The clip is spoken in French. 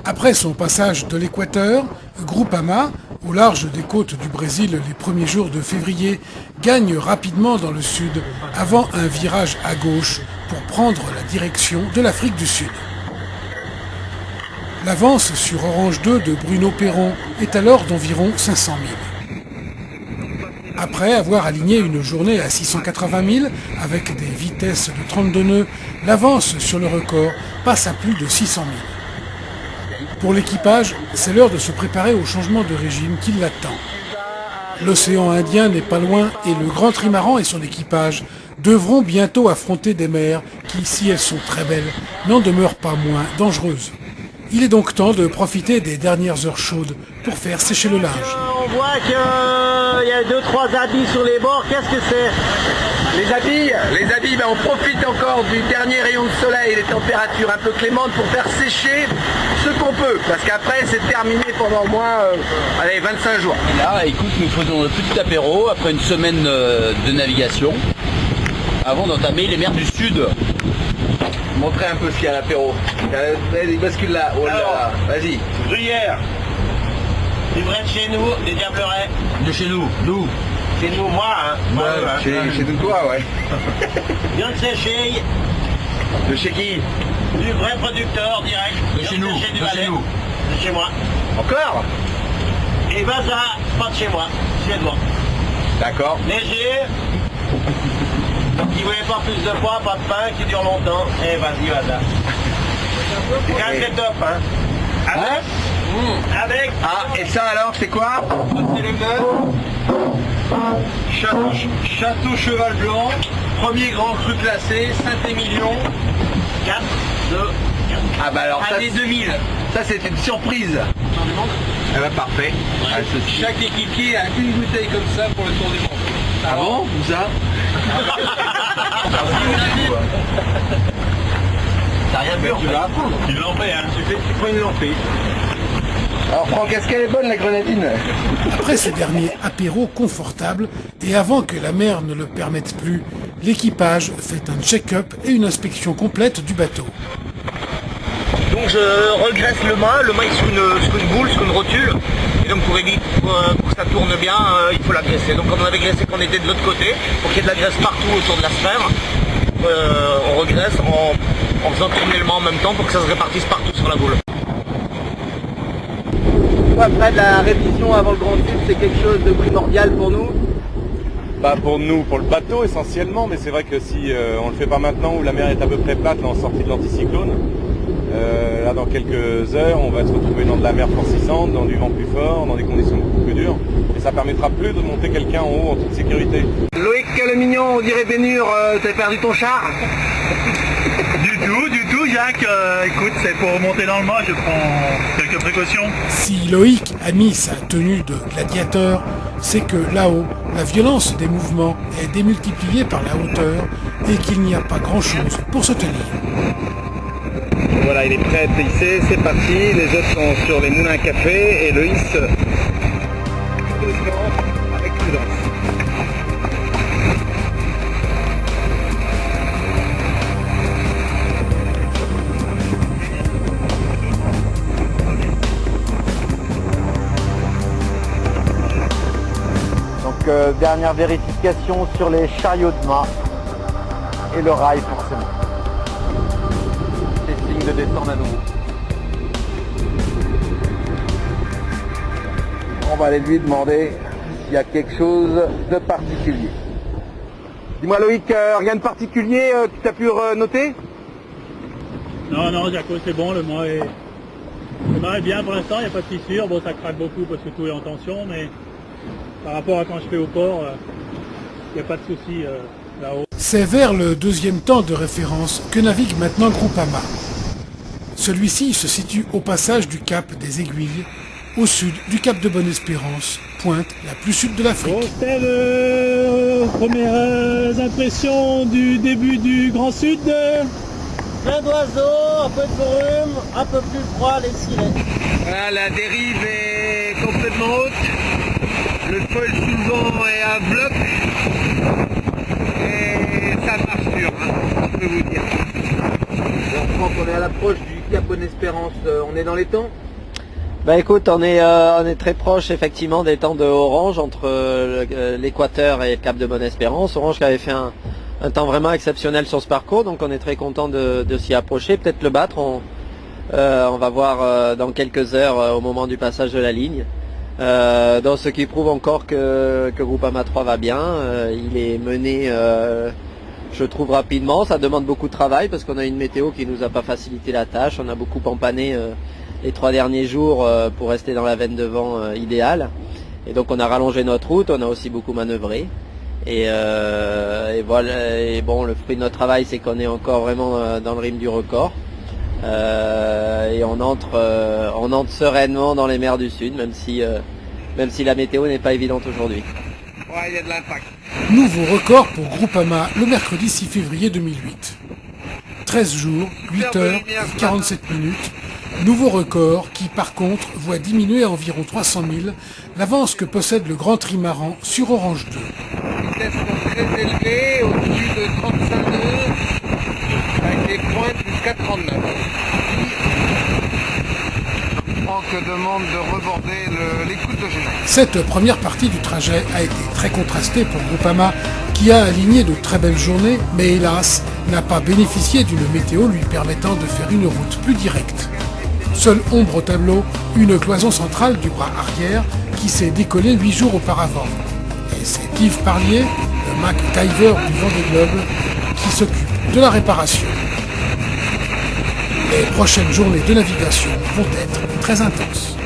Après son passage de l'équateur, Groupama, au large des côtes du Brésil les premiers jours de février, gagne rapidement dans le sud avant un virage à gauche pour prendre la direction de l'Afrique du Sud. L'avance sur Orange 2 de Bruno Perron est alors d'environ 500 000. Après avoir aligné une journée à 680 000 avec des vitesses de 32 nœuds, l'avance sur le record passe à plus de 600 000. Pour l'équipage, c'est l'heure de se préparer au changement de régime qui l'attend. L'océan Indien n'est pas loin et le grand trimaran et son équipage devront bientôt affronter des mers qui, si elles sont très belles, n'en demeurent pas moins dangereuses. Il est donc temps de profiter des dernières heures chaudes pour faire sécher le linge. On voit qu'il y a 2-3 habits sur les bords, qu'est-ce que c'est? Les habits, on profite encore du dernier rayon de soleil, les températures un peu clémentes pour faire sécher ce qu'on peut, parce qu'après c'est terminé pendant au moins 25 jours. Et là, écoute, nous faisons un petit apéro après une semaine de navigation, avant d'entamer les mers du Sud. Montrez un peu ce qu'il y a à l'apéro. Vas-y, bascule là, oh là, vas-y. Gruyère, du vrai de chez nous, des diablerets. De chez nous, nous. Chez nous, moi, hein. Moi, Chez nous, toi, ouais. Bien de sécher, De chez qui? du vrai producteur direct. De chez nous, Du de Valais. chez nous. De chez moi. Encore? Et ben ça, pas de chez moi, suédois. D'accord. Léger, qui voulait pas plus de poids, pas de pain, qui dure longtemps. Et vas-y, vas-y. C'est quand même top, hein. Avec, avec, Ah, et ça alors, c'est quoi? c'est le Château Cheval Blanc, premier grand cru classé, Saint-Émilion, 4, 2, 4. Ah bah alors ça, Année 2000. ça c'est une surprise. Ah bah parfait. Ah, ceci. Chaque équipier a une bouteille comme ça pour le tour du monde. Ah bon? Où ça? T'as rien vu en fait. Une lampée, hein. Tu prends une lampée. Alors Franck, est-ce qu'elle est bonne la grenadine? Après ces derniers apéros confortables, et avant que la mer ne le permette plus, l'équipage fait un check-up et une inspection complète du bateau. Donc je regraisse le mât est sur une boule, sur une rotule. Et donc pour que ça tourne bien, il faut la graisser. Donc comme on avait graissé qu'on était de l'autre côté, pour qu'il y ait de la graisse partout autour de la sphère, on regraisse en faisant tourner le mât en même temps pour que ça se répartisse partout sur la boule. Après de la révision avant le Grand Sud, c'est quelque chose de primordial pour nous? Bah pour nous, pour le bateau essentiellement, mais c'est vrai que si on le fait pas maintenant où la mer est à peu près plate là, en sortie de l'anticyclone, là dans quelques heures on va se retrouver dans de la mer forcissante, dans du vent plus fort, dans des conditions beaucoup plus dures, et ça permettra plus de monter quelqu'un en haut en toute sécurité. Loïc le mignon, on dirait Bénur, t'as perdu ton char? Du tout, Jacques. Écoute, c'est pour monter dans le mât, je prends quelques précautions. Si Loïc a mis sa tenue de gladiateur, c'est que là-haut, la violence des mouvements est démultipliée par la hauteur et qu'il n'y a pas grand-chose pour se tenir. Voilà, il est prêt à hisser, c'est parti, les autres sont sur les moulins à café et le hisse doucement, avec prudence. Donc dernière vérification sur les chariots de mât et le rail forcément. De descendre à nouveau. On va aller lui demander s'il y a quelque chose de particulier. Dis-moi Loïc, rien de particulier que tu as pu noter? Non, Jaco, c'est bon, le mât est bien pour l'instant, il n'y a pas de fissure. Bon, ça craque beaucoup parce que tout est en tension, mais par rapport à quand je fais au port, il n'y a pas de souci là-haut. C'est vers le deuxième temps de référence que navigue maintenant Groupama. Celui-ci se situe au passage du cap des Aiguilles, au sud du cap de Bonne-Espérance, pointe la plus sud de l'Afrique. Bon, c'était les premières impressions du début du Grand Sud. Plein d'oiseaux, un peu de brume, un peu plus froid, les silets. Voilà, la dérive est complètement haute. Le sol sous le vent est à bloc. Et ça marche dur, hein, je peux vous dire. On croit qu'on est à l'approche du Cap Bonne-Espérance, on est dans les temps? Bah écoute, on est très proche effectivement des temps de Orange entre l'Équateur et le Cap de Bonne-Espérance. Orange qui avait fait un temps vraiment exceptionnel sur ce parcours, donc on est très content de s'y approcher, peut-être le battre. On va voir dans quelques heures au moment du passage de la ligne. Donc ce qui prouve encore que Groupama 3 va bien. Il est mené, je trouve, rapidement. Ça demande beaucoup de travail parce qu'on a une météo qui nous a pas facilité la tâche. On a beaucoup empané les 3 derniers jours pour rester dans la veine de vent idéale. Et donc on a rallongé notre route, on a aussi beaucoup manœuvré. Et voilà. Et bon, le fruit de notre travail, c'est qu'on est encore vraiment dans le rythme du record. Et on entre sereinement dans les mers du Sud, même si la météo n'est pas évidente aujourd'hui. Ouais, il y a de l'impact. Nouveau record pour Groupama le mercredi 6 février 2008. 13 jours, 8 heures et 47 minutes. Nouveau record qui, par contre, voit diminuer à environ 300 000 l'avance que possède le Grand Trimaran sur Orange 2. Les vitesses sont très élevées, au-dessus de 35 nœuds, avec des pointes jusqu'à 39. Franck demande de reborder l'écoute de Génère. Cette première partie du trajet a été très contrastée pour Groupama, qui a aligné de très belles journées, mais hélas, n'a pas bénéficié d'une météo lui permettant de faire une route plus directe. Seule ombre au tableau, une cloison centrale du bras arrière qui s'est décollée 8 jours auparavant. Et c'est Yves Parlier, le MacGyver du Vendée Globe, qui s'occupe de la réparation. Les prochaines journées de navigation vont être très intenses.